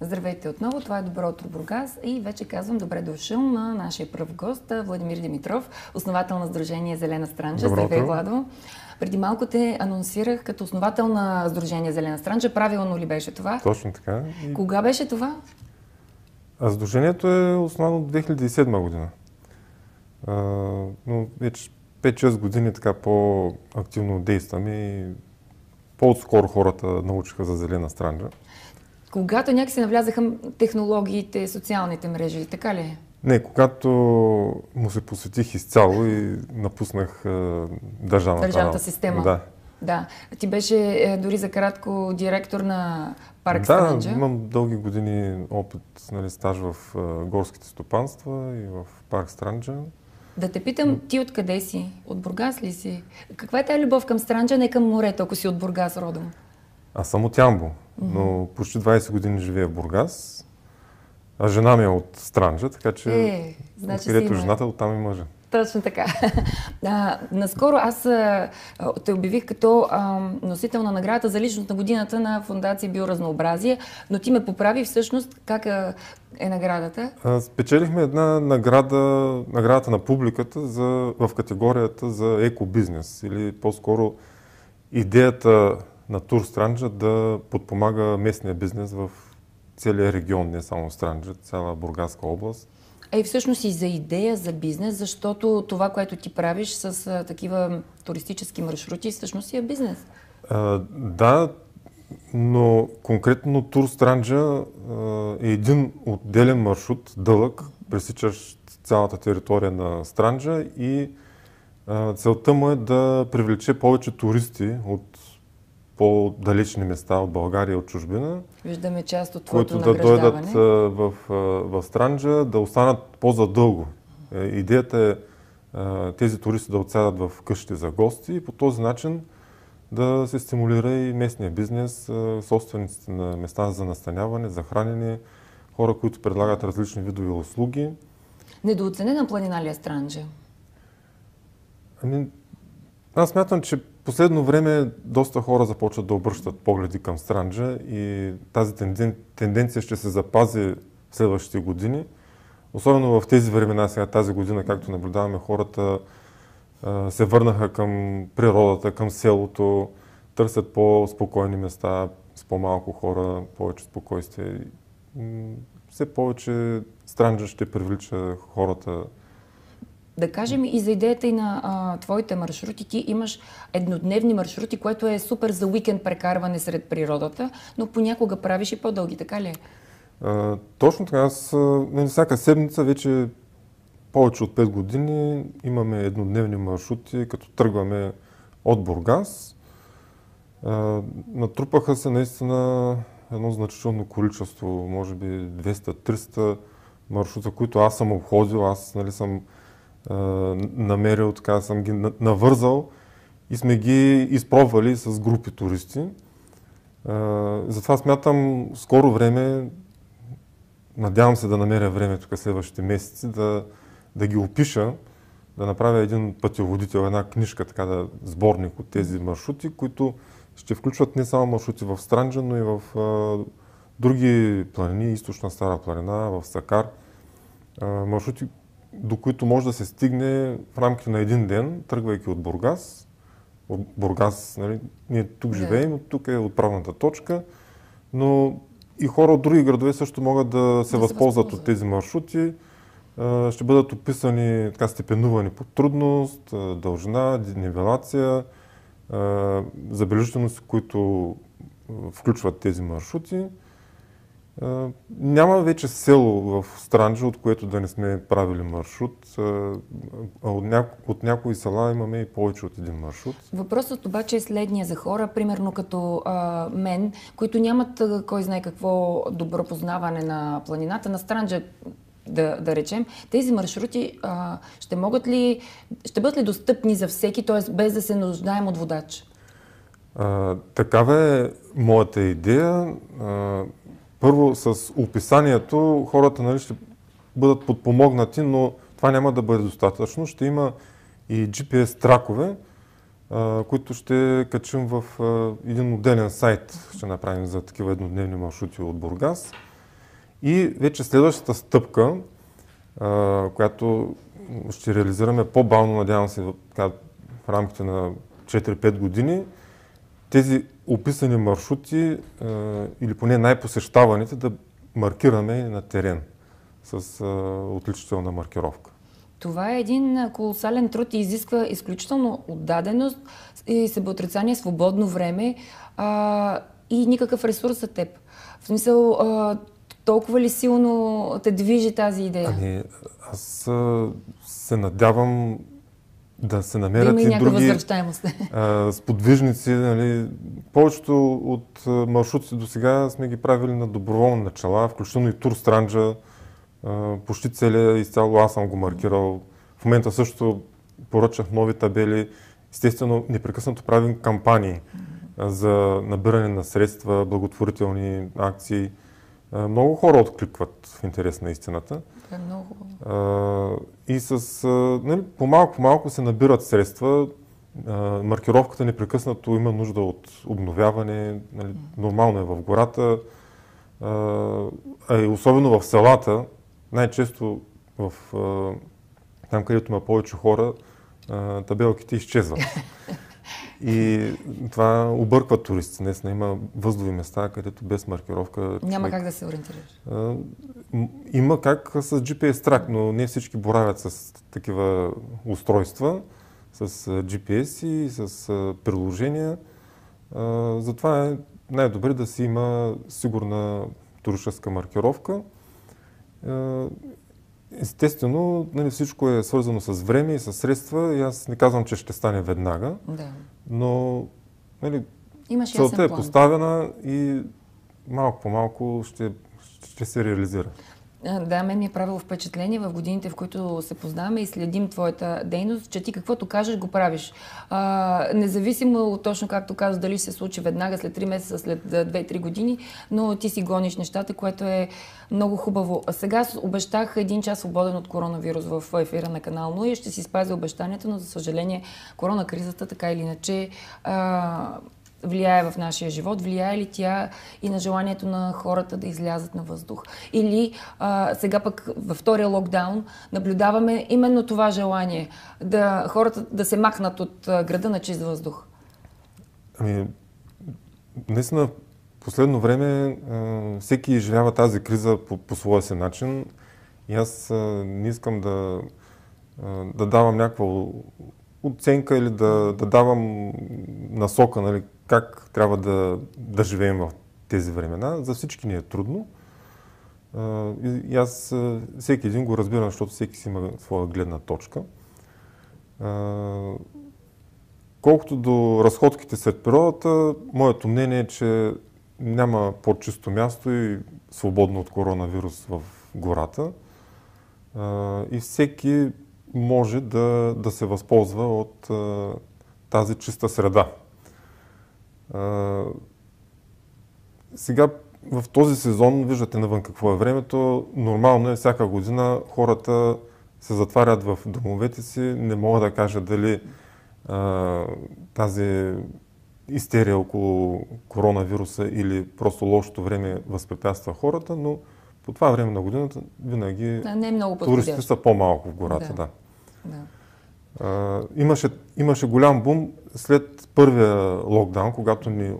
Здравейте отново, това е Добро утро Бургас и вече казвам добре дошъл на нашия пръв гост Владимир Димитров, основател на Сдружение Зелена Странджа. Здравей, Владо! Преди малко те анонсирах като основател на Сдружение Зелена Странджа. Правилно ли беше това? Точно така. Кога беше това? Сдружението е основано от 2007 година. Но вече 5-6 години така по-активно действаме и по-отскоро хората научиха за Зелена Странджа. Когато някакси навлязаха технологиите, социалните мрежи, така ли? Не, когато му се посветих изцяло и напуснах държавната система. Да. Да. Ти беше дори за кратко директор на парк Странджа. Да, имам дълги години опит, стаж в горските стопанства и в парк Странджа. Да те питам, ти откъде си? От Бургас ли си? Каква е тази любов към Странджа, не към морето, ако си от Бургас родом? Аз съм от Ямбол, но почти 20 години живея в Бургас, а жена ми е от Странджа, така че където жената, оттам и мъжа. Точно така. Наскоро аз те обявих като носител на наградата за личност на годината на Фондация Биоразнообразие, но ти ме поправи всъщност как е наградата? Спечелихме една наградата на публиката в категорията за екобизнес или по-скоро идеята на Тур Странджа да подпомага местния бизнес в целия регион, не само Странджа, цяла Бургаска област. Всъщност и за идея за бизнес, защото това, което ти правиш с такива туристически маршрути, всъщност е бизнес. Да, но конкретно Тур Странджа е един отделен маршрут, дълъг, пресичащ цялата територия на Странджа и целта му е да привлече повече туристи от по-далечни места от България и от чужбина. Виждаме част от твоето награждаване. Които да дойдат в Странджа, да останат по-задълго. Идеята е тези туристи да отсядат в къщите за гости и по този начин да се стимулира и местния бизнес, собствениците на места за настаняване, за хранене, хора, които предлагат различни видове услуги. Недооценена планина ли е Странджа? Аз смятам, че последно време доста хора започват да обръщат погледи към Странджа и тази тенденция ще се запази в следващите години. Особено в тези времена, сега тази година, както наблюдаваме, хората се върнаха към природата, към селото, търсят по-спокойни места, с по-малко хора, повече спокойствие. Все повече Странджа ще привлича хората. Да кажем и за идеята и на твоите маршрути. Ти имаш еднодневни маршрути, което е супер за уикенд прекарване сред природата, но понякога правиш и по-дълги, така ли? Точно така. Аз всяка седмица вече повече от 5 години имаме еднодневни маршрути, като тръгваме от Бургас. Натрупаха се наистина едно значително количество, може би 200-300 маршрута, които аз съм обходил, аз съм намерил, така съм ги навързал и сме ги изпробвали с групи туристи. Затова смятам скоро време, надявам се да намеря време тук следващите месеци, да ги опиша, да направя един пътеводител, една книжка, сборник от тези маршрути, които ще включват не само маршрути в Странджа, но и в други планини, източна Стара планина, в Сакар. Маршрути, до които може да се стигне в рамките на един ден, тръгвайки от Бургас. От Бургас, ние тук живеем, тук е отправната точка, но и хора от други градове също могат да се възползват от тези маршрути. Ще бъдат описани, степенувани по трудност, дължина, нивелация, забележителности, които включват тези маршрути. Няма вече село в Странджа, от което да не сме правили маршрут. От някои села имаме и повече от един маршрут. Въпросът обаче е следния за хора, примерно като мен, които нямат кой знае какво добро познаване на планината, на Странджа, да речем. Тези маршрути ще бъдат ли достъпни за всеки, т.е. без да се нуждаем от водач? Такава е моята идея. Първо, с описанието хората ще бъдат подпомогнати, но това няма да бъде достатъчно. Ще има и GPS тракове, които ще качим в един отделен сайт, ще направим за такива еднодневни маршрути от Бургас. И вече следващата стъпка, която ще реализираме по-бавно, надявам се, в рамките на 4-5 години, тези описани маршрути или поне най-посещаваните да маркираме на терен с отличителна маркировка. Това е един колосален труд и изисква изключително отдаденост и себеотрицание, свободно време и никакъв ресурс за теб. В смисъл, толкова ли силно те движи тази идея? Ами, аз се надявам да се намерят и други сподвижници. Нали. Повечето от маршрутите до сега сме ги правили на доброволни начала, включително и Тур Странджа. Почти целия изцяло аз съм го маркирал. В момента също поръчах нови табели. Естествено, непрекъснато правим кампании за набиране на средства, благотворителни акции. Много хора откликват в интерес на истината. Това е много. И нали, по-малко се набират средства. Маркировката непрекъснато има нужда от обновяване. Нали, нормално е в гората. И особено в селата, най-често там, където има повече хора, табелките изчезват. И това обърква туристите. Днес има възлови места, където без маркировка... Няма как да се ориентираш. Има как с GPS трак, но не всички боравят с такива устройства, с GPS и с приложения. Затова е най-добре да си има сигурна туристическа маркировка. Естествено, нали, всичко е свързано с време и с средства и аз не казвам, че ще стане веднага, но нали, целта е поставена и малко по малко ще се реализира. Да, мен ми е правило впечатление в годините, в които се познаваме и следим твоята дейност, че ти каквото кажеш, го правиш. Независимо точно както казваш, дали ще се случи веднага, след 3 месеца, след 2-3 години, но ти си гониш нещата, което е много хубаво. Сега обещах 1 час свободен от коронавирус в ефира на канал 0 и ще си спазя обещанието, но за съжаление коронакризата така или иначе влияе в нашия живот, влияе ли тя и на желанието на хората да излязат на въздух? Или сега пък във втория локдаун наблюдаваме именно това желание, хората да се махнат от града на чист въздух? Ами, наистина, последно време всеки изживява тази криза по своя си начин и аз не искам да давам някаква оценка или да давам насока, нали, как трябва да живеем в тези времена. За всички ни е трудно. И аз всеки един го разбирам, защото всеки си има своя гледна точка. Колкото до разходките сред природата, моето мнение е, че няма по-чисто място и свободно от коронавирус в гората. И всеки може да се възползва от тази чиста среда. Сега в този сезон, виждате навън какво е времето, нормално е всяка година хората се затварят в домовете си, не мога да кажа дали тази истерия около коронавируса или просто лошото време възпрепятства хората, но по това време на годината винаги туристите са по-малко в гората. Имаше голям бум след първия локдаун, когато ни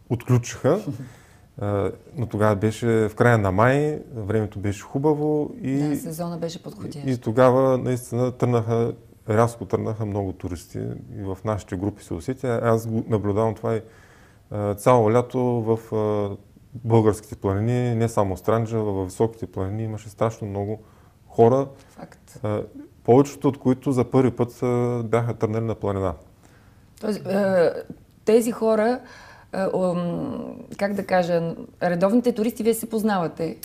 отключиха, но тогава беше в края на май, времето беше хубаво и сезона беше подходящ. И тогава наистина рязко тръгнаха много туристи и в нашите групи се усетя. Аз го наблюдавам това и цяло лято в българските планини, не само Странджа, във високите планини имаше страшно много хора. Факт. Повечето от които за първи път бяха тръгнали на планина. Тези хора, как да кажа, редовните туристи, вие се познавате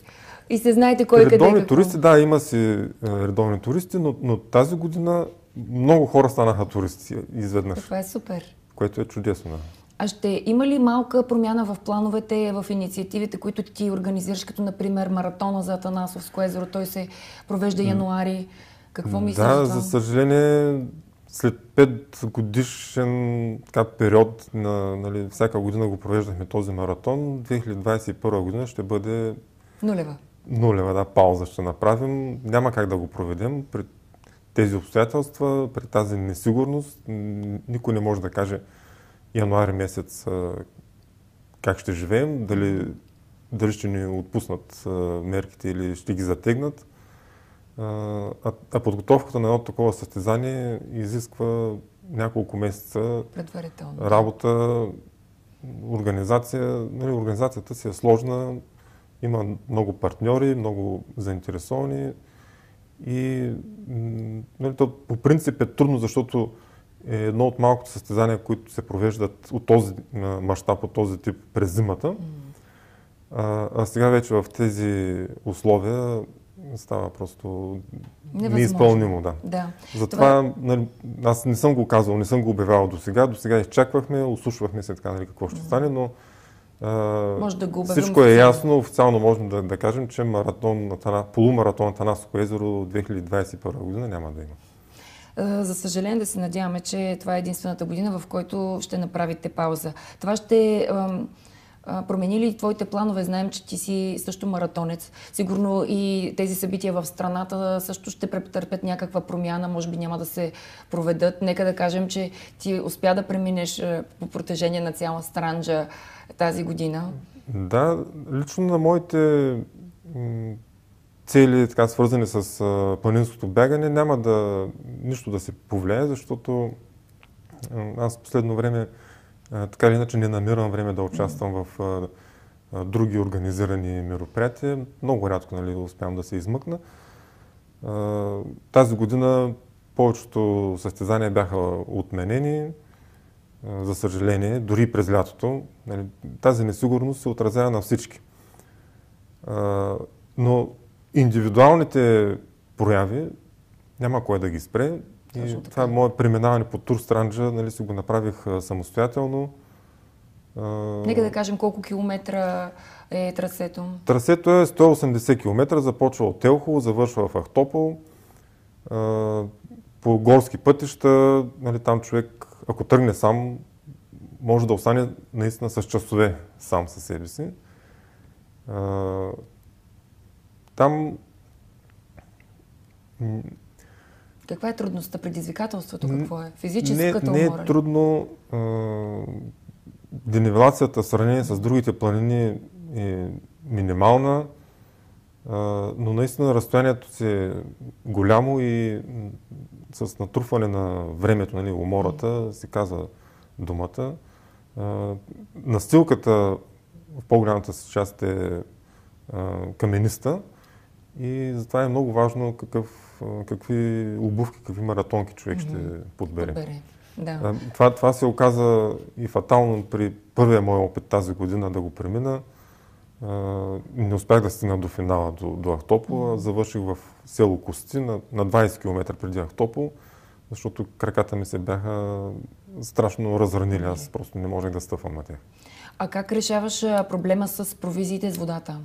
и се знаете кой къде редовни туристи, да, има си редовни туристи, но тази година много хора станаха туристи изведнъж. Това е супер. Което е чудесно. А ще има ли малка промяна в плановете, в инициативите, които ти организираш, като например маратона за Атанасовско езеро? Той се провежда януари. Какво мислиш за това? За съжаление, след 5 годишен период, всяка година го провеждахме този маратон, 2021 година ще бъде нулева пауза ще направим. Няма как да го проведем при тези обстоятелства, при тази несигурност. Никой не може да каже януари месец как ще живеем, дали ще ни отпуснат мерките или ще ги затегнат. А подготовката на едно такова състезание изисква няколко месеца работа, организация. Организацията си е сложна, има много партньори, много заинтересовани и то по принцип е трудно, защото е едно от малкото състезания, които се провеждат от този мащаб, от този тип през зимата. А сега вече в тези условия става просто неизпълнимо. Да. Затова аз не съм го казвал, не съм го обявявал до сега. До сега изчаквахме, услушвахме се така, какво ще стане, но всичко е ясно. Официално можем да кажем, че полумаратон на Танасово езеро 2021 година няма да има. За съжаление да се надяваме, че това е единствената година, в който ще направите пауза. Това ще промени ли твоите планове? Знаем, че ти си също маратонец. Сигурно и тези събития в страната също ще претърпят някаква промяна, може би няма да се проведат. Нека да кажем, че ти успя да преминеш по протежение на цяла Странджа тази година. Да, лично на моите цели, така свързани с планинското бягане, няма нищо да се повлияе, защото аз последно време така или иначе не намирам време да участвам в други организирани мероприятия. Много рядко успявам да се измъкна. Тази година повечето състезания бяха отменени, за съжаление, дори през лятото. Тази несигурност се отразява на всички. Но индивидуалните прояви няма кой да ги спре. И това мое преминаване по Тур Странджа, си го направих самостоятелно. Нека да кажем колко километра е трасето. Трасето е 180 км, започва от Елхово, завършва в Ахтопол. По горски пътища, там човек, ако тръгне сам, може да остане наистина с часове сам със себе си. Там каква е трудността, предизвикателството? Какво е? Физическата умора? Не е трудно. Денивелацията в сравнение с другите планини е минимална, но наистина разстоянието си е голямо и с натрупване на времето, умората, се казва думата. Настилката в по-голямата си част е камениста и затова е много важно какви обувки, какви маратонки човек ще подбере. Да. Това се оказа и фатално при първия мой опит тази година да го премина. Не успях да стигна до финала, до Ахтопол. Завърших в село Кости на 20 км преди Ахтопол, защото краката ми се бяха страшно разранили. Аз просто не можех да стъпвам на тях. А как решаваш проблема с провизиите с водата?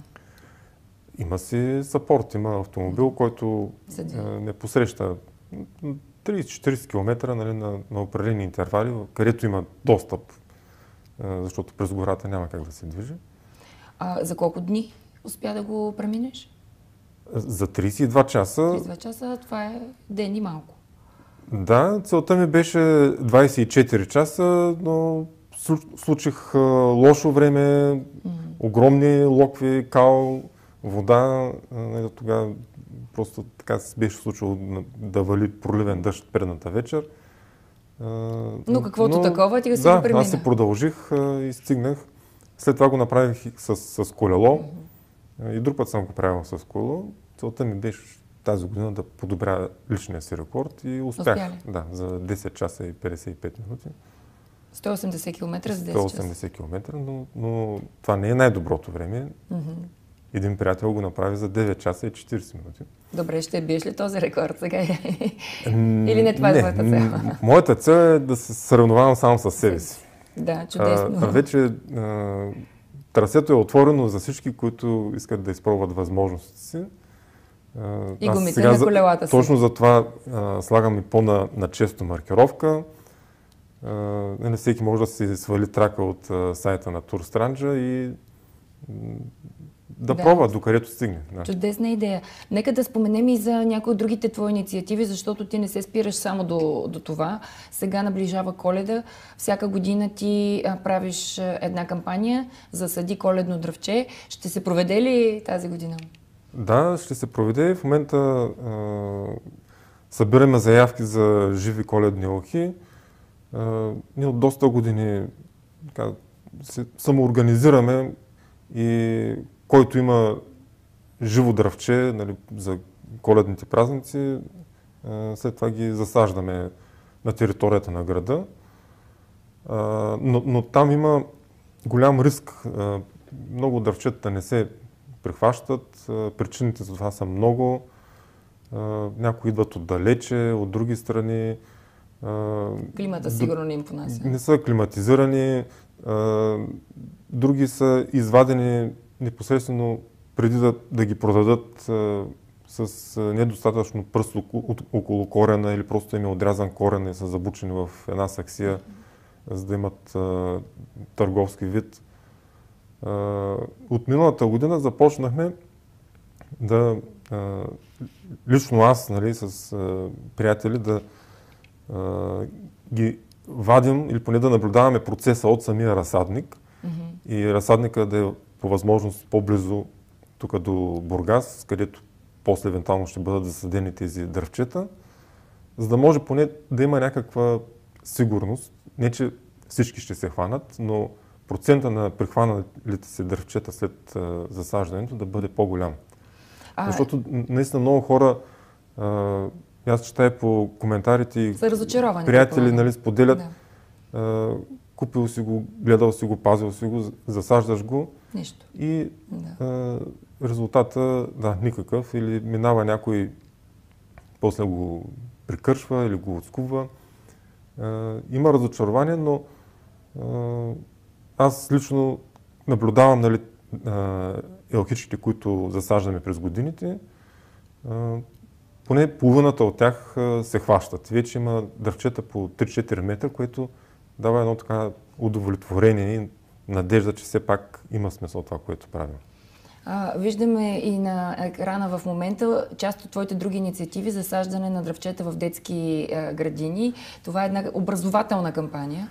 Има си съпорт, има автомобил, който не посреща 30-40 км на определени интервали, където има достъп, защото през гората няма как да се движи. За колко дни успя да го преминеш? За 32 часа. 32 часа, това е ден и малко. Да, целта ми беше 24 часа, но случих лошо време, огромни локви, кал, вода. Тогава просто така се беше случило да вали проливен дъжд предната вечер. Но каквото такова, ти си го премина. Аз се продължих и стигнах. След това го направих с колело. И друг път съм го правил с колело. Целта ми беше тази година да подобря личния си рекорд и успях. Да, за 10 часа и 55 минути. 180 км за 10 часа. 180 км, но това не е най-доброто време. Един приятел го направи за 9 часа и 40 минути. Добре, ще биеш ли този рекорд сега? Или не това е твоята цел? Моята цел е да се съревновавам само със себе си. Да, чудесно. Вече трасето е отворено за всички, които искат да изпробват възможностите си. И гумите на колелата си. Точно за това слагам и по-на често маркировка. Всеки може да си свали трака от сайта на Тур Странджа и да пробва, докъдето стигне. Да. Чудесна идея. Нека да споменем и за някои от другите твои инициативи, защото ти не се спираш само до това. Сега наближава Коледа. Всяка година ти правиш една кампания за Сади коледно дръвче. Ще се проведе ли тази година? Да, ще се проведе. В момента събираме заявки за живи коледни елхи. Ние от доста години се самоорганизираме и който има живо дръвче, нали, за коледните празници, след това ги засаждаме на територията на града. Но там има голям риск. Много дървчета не се прихващат. Причините за това са много. Някои идват отдалече, от други страни. Климата сигурно не им понася. Не са климатизирани. Други са извадени непосредствено преди да ги продадат с недостатъчно пръст около корена или просто им е отрязан корен и са забучени в една саксия, за да имат търговски вид. От миналата година започнахме лично аз, нали, с приятели да ги вадим или поне да наблюдаваме процеса от самия разсадник и разсадника да е по възможност по-близо тук до Бургас, където после евентуално ще бъдат засадени тези дървчета, за да може поне да има някаква сигурност. Не, че всички ще се хванат, но процента на прихваналите се дървчета след засаждането да бъде по-голям. Защото наистина много хора, аз читая по коментарите и приятели, нали, споделят, купил си го, гледал си го, пазил си го, засаждаш го. Нищо. И резултата, никакъв. Или минава някой, после го прикършва или го отскубва. Има разочарование, но аз лично наблюдавам, нали, елхичките, които засаждаме през годините. Поне половината от тях се хващат. Вече има дървчета по 3-4 метра, което дава едно така удовлетворение и надежда, че все пак има смисъл това, което правим. Виждаме и на екрана в момента част от твоите други инициативи за саждане на дръвчета в детски градини. Това е една образователна кампания.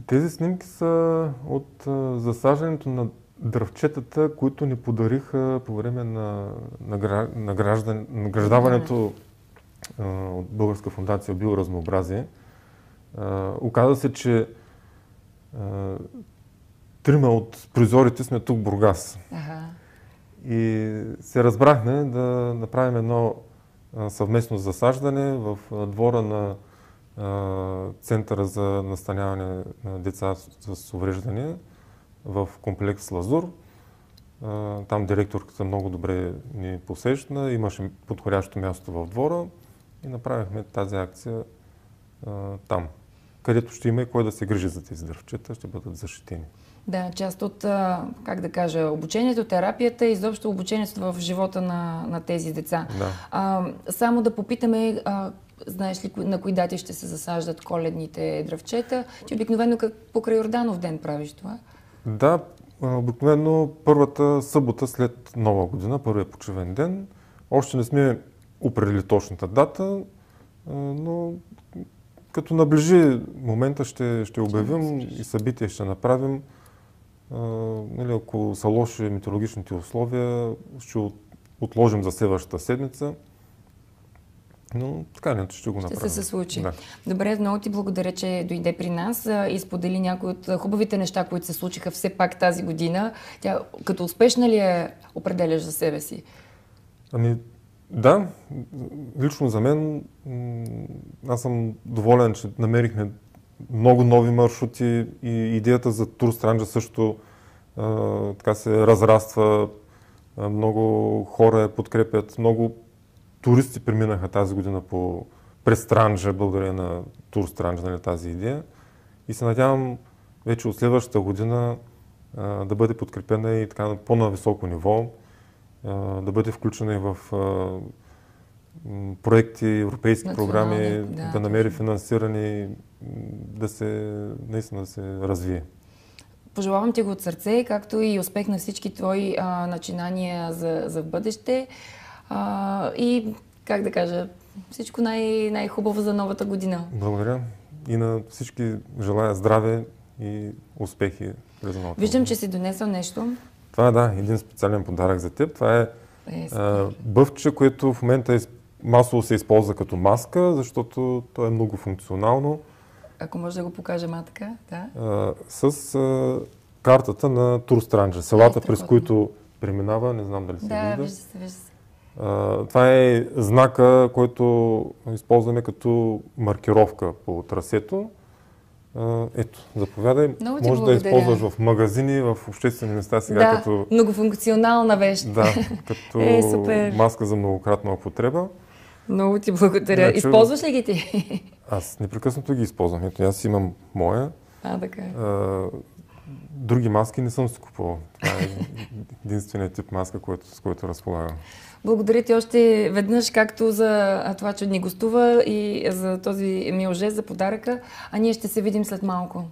Тези снимки са от засаждането на дръвчетата, които ни подариха по време на награждаването от Българска фондация Биоразнообразие. Оказа се, че трима от призорите сме тук в Бургас. И се разбрахме да направим едно съвместно засаждане в двора на Центъра за настаняване на деца с увреждания в комплекс Лазур. Там директорката много добре ни посрещна, имаше подходящо място в двора и направихме тази акция там, където ще има и кой да се грижи за тези дървчета, ще бъдат защитени. Да, част от, как да кажа, обучението, терапията и изобщо обучението в живота на тези деца. Да. Само да попитаме, знаеш ли на кои дати ще се засаждат коледните дръвчета? Ти обикновено покрай Йорданов ден правиш това? Да, обикновено първата събота след Нова година, първият почивен ден. Още не сме определили точната дата, но като наближи момента ще обявим и събитие ще направим. Нали, ако са лоши метеорологичните условия, ще отложим за следващата седмица. Но така не, ще го направим. Ще се случи. Да. Добре, много ти благодаря, че дойде при нас и сподели някои от хубавите неща, които се случиха все пак тази година. Тя като успешна ли определяш за себе си? Да, лично за мен аз съм доволен, че намерихме много нови маршрути и идеята за Турстранджа също така се разраства. Много хора я подкрепят, много туристи преминаха тази година през Странджа, благодарение на Турстранджа, нали, тази идея. И се надявам вече от следващата година да бъде подкрепена и така на по-нависоко ниво, да бъде включена и в проекти, европейски програми, да намери финансиране, наистина да се развие. Пожелавам ти го от сърце, както и успех на всички твои начинания за в бъдеще. И, как да кажа, всичко най-хубаво за новата година. Благодаря. И на всички желая здраве и успехи през новата Виждам, година. че си донесъл нещо. Това е, един специален подарък за теб. Това е бъвче, което в момента масово се използва като маска, защото то е многофункционално. Ако може да го покажем така, да. С картата на Турстранджа, селата, през които преминава, не знам дали се вижда. Да, вижда се. Това е знака, който използваме като маркировка по трасето. Ето, заповядай. Може да използваш в магазини, в обществени места сега, да, като... многофункционална вещ. Да, като маска за многократна употреба. Много ти благодаря. Значи, използваш ли ги ти? Аз непрекъснато ги използвам. Ето, аз имам моя. Така. Други маски не съм си купувал. Това е единственият тип маска, с който разполагам. Благодаря ти още веднъж, както за това, че ни гостува и за този мил жест, за подаръка. А ние ще се видим след малко.